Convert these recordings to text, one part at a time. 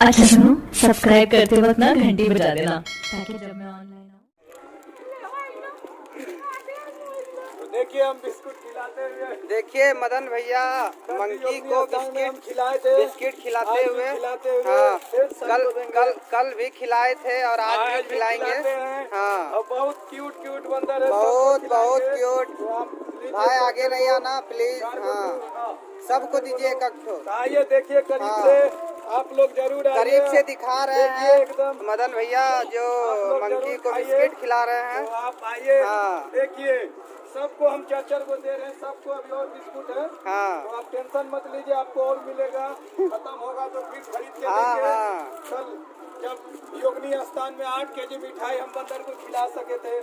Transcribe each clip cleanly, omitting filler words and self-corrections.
अच्छा सुनो, सब्सक्राइब करते वक्त ना घंटी बजा देना ताकि जब मैं ऑनलाइन आऊँ। देखिए हम बिस्कुट खिलाते हुए, देखिए मदन भैया मंकी को बिस्किट खिलाए थे, खिलाते हुए हाँ कल भी खिलाए थे और आज भी खिलाएंगे। हाँ और बहुत क्यूट क्यूट बंदर है, बहुत क्यूट। तो आप भाई आगे नहीं आना प्लीज। हाँ सबको दीजिए एक ठो। आइए देखिए करीब से, आप लोग जरूर आइए। करीब से दिखा रहे हैं एकदम मदन भैया जो मंकी को बिस्किट खिला रहे हैं। तो आप आइए, हाँ देखिए सबको हम चर्चर को दे रहे हैं, सबको अभी और बिस्कुट है। हाँ तो आप टेंशन मत लीजिए, आपको और मिलेगा। खत्म होगा तो फिर खरीद के हाँ देंगे। हाँ कल जब योगिनी स्थान में 8 केजी मिठाई हम बंदर को खिला सके थे,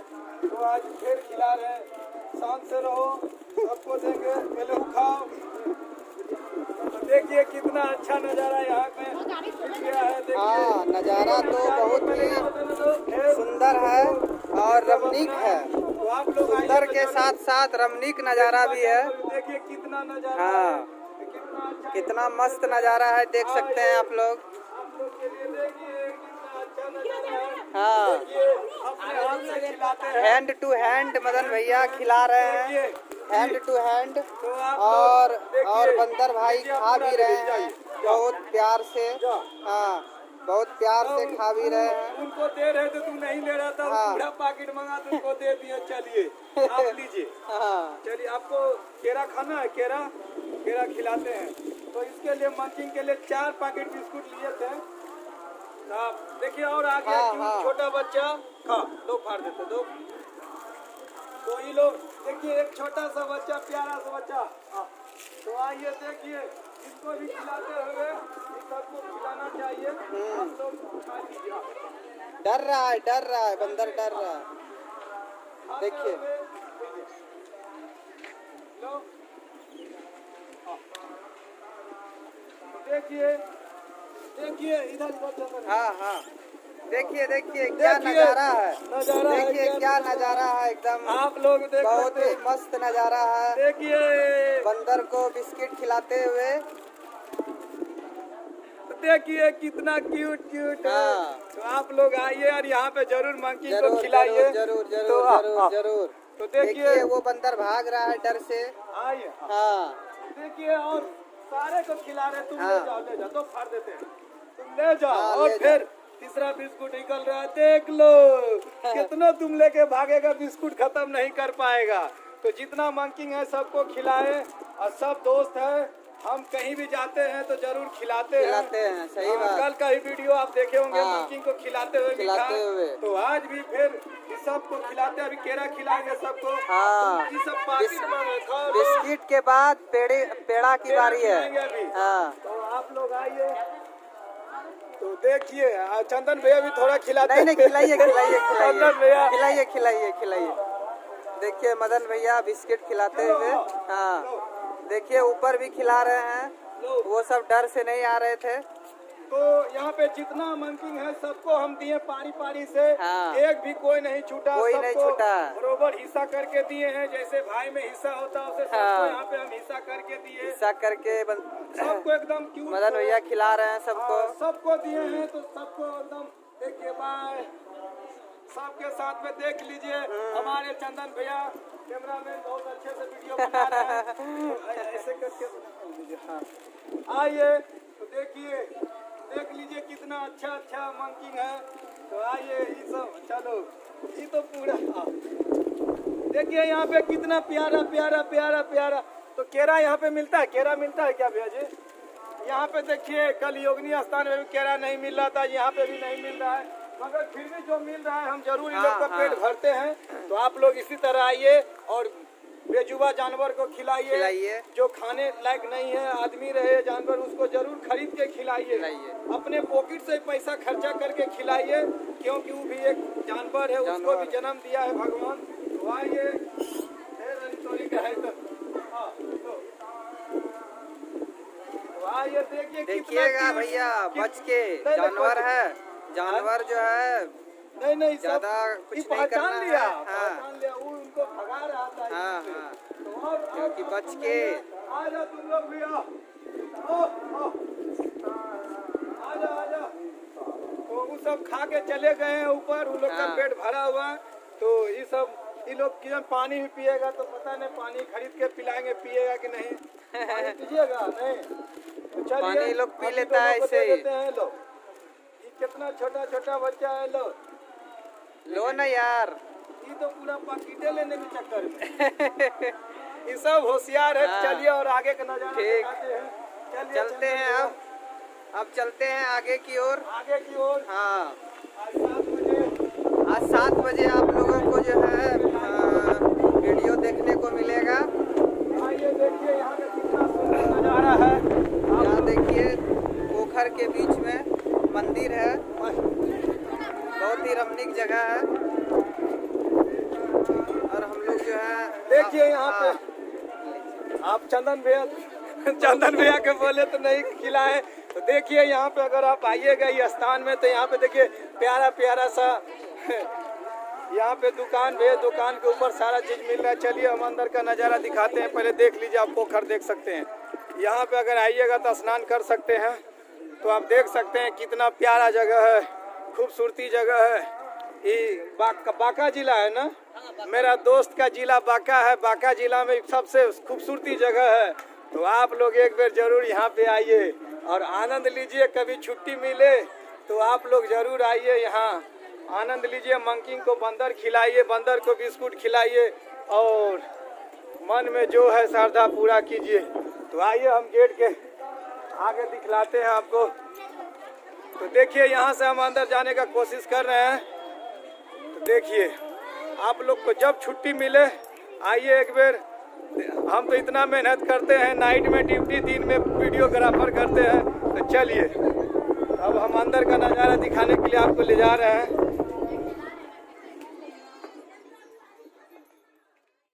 तो आज फिर खिला रहे हैं। शांत से रहो, सबको देंगे, पहले खाओ। तो देखिए कितना अच्छा नज़ारा यहाँ पे गया है। देखिए हाँ नज़ारा तो बहुत ही सुंदर है और रमणीक है। तो आप लोग सुंदर के साथ साथ रमणीक नज़ारा भी है। देखिए कितना नज़ारा हाँ है, कितना अच्छा कितना मस्त नज़ारा है, देख सकते हैं आप लोग। आप लोग के लिए। देखिए कितना अच्छा नज़ारा है। हाँ देखिए अपने हाथ से खिलाते हैं। हैंड टू हैंड मदन भैया खिला रहे हैं, हैंड टू हैंड। तो आप और बंदर भाई खा भी रहे हैं बहुत प्यार से। हाँ बहुत प्यार से खा भी रहे हैं। उनको दे रहे थे, तुम नहीं ले रहा था। हाँ। पूरा पैकेट मंगा तो उनको दे दिया। चलिए आप लीजिए। हाँ चलिए आपको केरा खाना है, केरा खिलाते हैं। तो इसके लिए मंकिंग के लिए 4 पैकेट बिस्कुट लिए थे। आप देखिए और आ गया। हाँ। छोटा बच्चा खा दो, फाड़ देते दो। तो ये लोग देखिए, एक छोटा सा बच्चा, प्यारा सा बच्चा। तो आइए देखिए, इसको भी खिलाते हुए सबको खिलाना चाहिए। आप लोग खा लीजिए। डर रहा है बंदर डर रहा है। देखिए लो, देखिए इधर चल। हाँ देखिए क्या नज़ारा है। देखिए क्या नज़ारा है, एकदम आप लोग देख बहुत ही मस्त नज़ारा है। देखिए बंदर को बिस्किट खिलाते हुए। देखिए कितना क्यूट है। हाँ। तो आप लोग आइए और यहाँ पे जरूर मंकी को जरूर खिलाइए। जरूर। तो देखिए वो बंदर भाग रहा है डर से। आइए। हाँ देखिए और सारे को खिला रहे। तुम हाँ। ले जाओ तो फाड़ देते हैं। तुम ले जाओ। हाँ, और ले फिर तीसरा बिस्कुट निकल रहा है, देख लो। कितना तुम लेके भागेगा, बिस्कुट खत्म नहीं कर पाएगा। तो जितना मंकिंग है सबको खिलाए। और सब दोस्त है, हम कहीं भी जाते हैं तो जरूर खिलाते हैं। सही बात। कल का ही वीडियो आप देखे होंगे। हाँ। मंकिंग को खिलाते हुए तो आज भी फिर सबको खिलाते हैं। अभी केरा खिलाएंगे सबको। हाँ ये सब पाकिट में खाओ। बिस्किट के बाद पेड़ा की बारी है। अभी। हाँ तो आप लोग आइए। तो देखिए चंदन भैया भी थोड़ा खिलाते हैं। नहीं खिलाइए चंदन भैया खिलाइए। देखिए मदन भैया बिस्किट खिलाते हुए। हाँ देखिए ऊपर भी खिला रहे हैं, वो सब डर से नहीं आ रहे थे। तो यहाँ पे जितना मंकिंग है सबको हम दिए पारी से। हाँ। एक भी कोई नहीं छूटा। बरोबर हिस्सा करके दिए हैं। जैसे भाई में हिस्सा होता है उसे सबको यहाँ पे हम हिस्सा करके दिए। सबको एकदम क्यूट मदन भैया खिला रहे हैं सबको। सबको दिए हैं। तो सबको एकदम देखिए, बाय सबके साथ में देख लीजिए। हमारे चंदन भैया कैमरामैन बहुत अच्छे से वीडियो बना रहे हैं। ऐसे करके लीजिए। हाँ आइए तो देख लीजिए कितना अच्छा मंकिंग है। तो आइए ये सब, चलो ये तो पूरा देखिए यहाँ पे कितना प्यारा। तो केरा यहाँ पे मिलता है क्या भैया जी? यहाँ पे देखिए कल योगिनी स्थान में भी केरा नहीं मिल रहा था, यहाँ पे भी नहीं मिल रहा है। मगर फिर भी जो मिल रहा है हम जरूर इन लोग का पेट भरते हैं। तो आप लोग इसी तरह आइए और बेजुबा जानवर को खिलाइए। जो खाने लायक नहीं है, आदमी रहे जानवर, उसको जरूर खरीद के खिलाइए। अपने पॉकेट से पैसा खर्चा करके खिलाइए, क्योंकि वो भी एक जानवर है। उसको भी जन्म दिया है भगवान। तो आइए आइए देखिएगा भैया बच के। जानवर जो है नहीं ज्यादा कुछ नहीं करना है। हाँ पहचान लिया। वो उनको भगा रहा था। हाँ तो क्योंकि बच के। आ जाओ तुम लोग भी, आओ। आ जाओ। सब खा के चले गए हैं ऊपर, उन लोग का हाँ। पेट भरा हुआ है। तो ये लोग किधर पानी भी पिएगा तो पता नहीं, पानी खरीद के पिलाएंगे, पिएगा कि नहीं, पानी पीजिएगा नहीं तो चलिए पानी लोग पी बाकी लेता है दोनों को ऐसे दे ही। देते हैं लोग। ये कितना छोटा छोटा बच्चा है, लो लो ना यार। ये तो पूरा पाकिटे लेने के चक्कर में ये सब होशियार है। हाँ। चलिए और आगे का नजारा ठीक। दिखाते हैं। चलिए चलते हैं अब चलते हैं आगे की ओर। आगे की ओर। हाँ, आज 7 बजे आज 7 बजे आप लोगों को जो है वीडियो देखने को मिलेगा। आइए देखिए यहाँ पे कितना सुंदर नजारा है। यहाँ देखिए पोखर के बीच में मंदिर है, बहुत ही रमणीक जगह है। और हम लोग जो है देखिए यहाँ पे आप चंदन भैया के बोले तो नहीं खिलाए। तो देखिए यहाँ पे अगर आप आइएगा इस स्थान में तो यहाँ पे देखिए प्यारा प्यारा सा यहाँ पे दुकान भी है, दुकान के ऊपर सारा चीज मिल रहा है। चलिए हम अंदर का नज़ारा दिखाते हैं। पहले देख लीजिए, आप पोखर देख सकते हैं। यहाँ पे अगर आइएगा तो स्नान कर सकते हैं। तो आप देख सकते हैं कितना प्यारा जगह है, खूबसूरती जगह है। ये बांका जिला है ना, मेरा दोस्त का जिला बांका है। बांका जिला में सबसे खूबसूरती जगह है। तो आप लोग एक बार जरूर यहाँ पे आइए और आनंद लीजिए। कभी छुट्टी मिले तो आप लोग जरूर आइए, यहाँ आनंद लीजिए। मंकी को बंदर खिलाइए, बंदर को बिस्कुट खिलाइए और मन में जो है श्रद्धा पूरा कीजिए। तो आइए हम गेट के आगे दिखलाते हैं आपको। तो देखिए यहाँ से हम अंदर जाने का कोशिश कर रहे हैं। तो देखिए आप लोग को जब छुट्टी मिले आइए एक बार। हम तो इतना मेहनत करते हैं, नाइट में ड्यूटी, दिन में वीडियोग्राफर करते हैं। तो चलिए अब हम अंदर का नज़ारा दिखाने के लिए आपको ले जा रहे हैं।